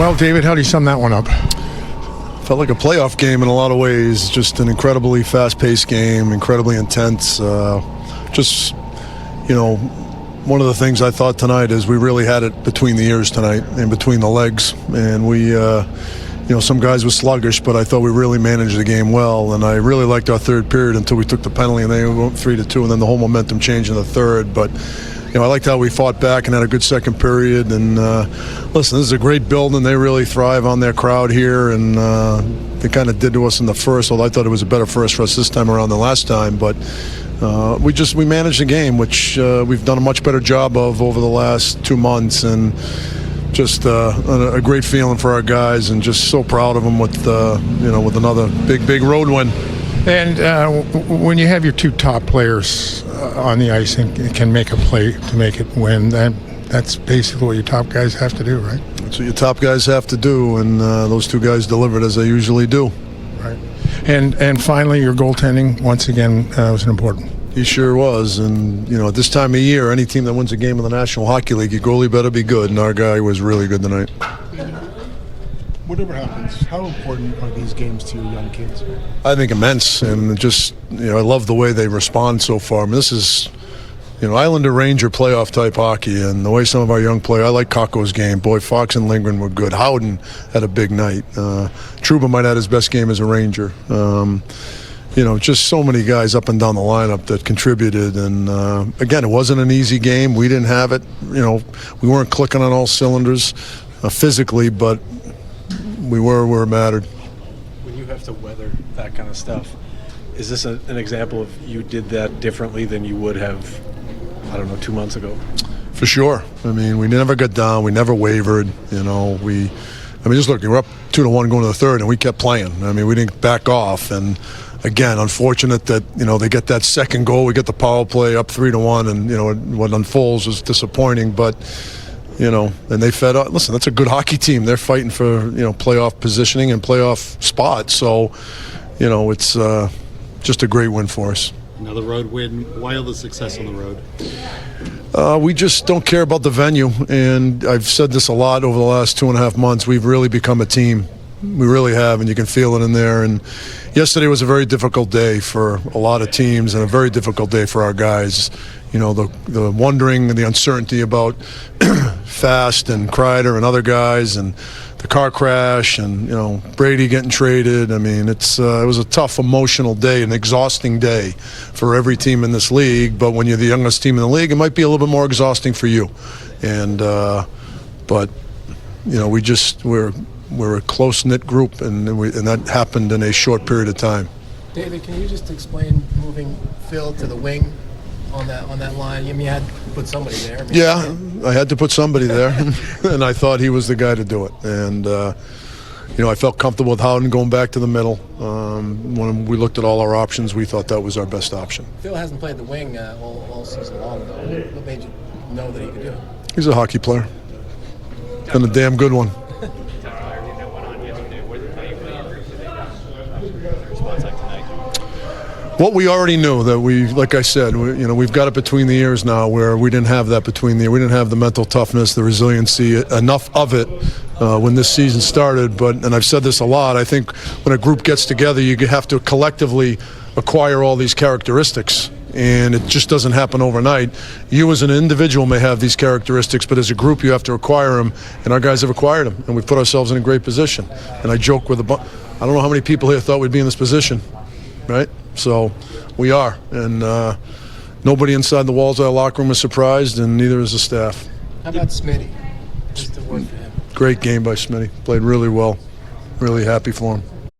Well, David, how do you sum that one up? Felt like a playoff game in a lot of ways. Just an incredibly fast-paced game, incredibly intense. One of the things I thought tonight is we really had it between the ears tonight and between the legs. And we, some guys were sluggish, but I thought we really managed the game well. And I really liked our third period until we took the penalty and then we went 3-2, and then the whole momentum changed in the third. But I liked how we fought back and had a good second period. And listen, this is a great building. They really thrive on their crowd here, and they kind of did to us in the first. Although I thought it was a better first for us this time around than last time. But we managed the game, which we've done a much better job of over the last 2 months, and just a great feeling for our guys, and just so proud of them with another big road win. And when you have your two top players on the ice and can make a play to make it win, that's basically what your top guys have to do, right? That's what your top guys have to do, and those two guys delivered as they usually do. Right. And finally, your goaltending, once again, was important. He sure was, and at this time of year, any team that wins a game in the National Hockey League, your goalie better be good, and our guy was really good tonight. Whatever happens, how important are these games to your young kids? I think immense, and just I love the way they respond so far. I mean, this is Islander Ranger playoff type hockey, and the way some of our young players. I like Kakko's game. Boy, Fox and Lindgren were good. Howden had a big night. Trouba might have had his best game as a Ranger. Just so many guys up and down the lineup that contributed. And again, it wasn't an easy game. We didn't have it. We weren't clicking on all cylinders physically, but we were where it mattered. When you have to weather that kind of stuff, is this an example of you did that differently than you would have, 2 months ago? For sure. I mean, we never got down. We never wavered. Just look, we're up 2-1 going to the third, and we kept playing. I mean, we didn't back off. And again, unfortunate that they get that second goal. We get the power play up 3-1, and what unfolds was disappointing. But and they fed up. Listen, that's a good hockey team. They're fighting for playoff positioning and playoff spots. So it's just a great win for us. Another road win. Why all the success on the road? We just don't care about the venue, and I've said this a lot over the last 2.5 months. We've really become a team. We really have, and you can feel it in there. And yesterday was a very difficult day for a lot of teams, and a very difficult day for our guys. The wondering and the uncertainty about Fast and Kreider and other guys, and the car crash, and Brady getting traded. I mean, it was a tough, emotional day, an exhausting day for every team in this league. But when you're the youngest team in the league, it might be a little bit more exhausting for you. And but we're a close-knit group, and that happened in a short period of time. David, can you just explain moving Phil to the wing on that line? I mean, you had to put somebody there. Yeah, I had to put somebody there, and I thought he was the guy to do it. And I felt comfortable with Howden going back to the middle. When we looked at all our options, we thought that was our best option. Phil hasn't played the wing all season long, though. What made you know that he could do it? He's a hockey player, and a damn good one. What we already knew, that like I said, we've got it between the ears now, where we didn't have that between the ears. We didn't have the mental toughness, the resiliency, enough of it when this season started. And I've said this a lot, I think when a group gets together, you have to collectively acquire all these characteristics. And it just doesn't happen overnight. You as an individual may have these characteristics, but as a group you have to acquire them, and our guys have acquired them, and we put ourselves in a great position. And I joke with I don't know how many people here thought we'd be in this position, right? So we are, and nobody inside the walls of our locker room is surprised, and neither is the staff. How about Smitty? Just a word for him. Great game by Smitty. Played really well. Really happy for him.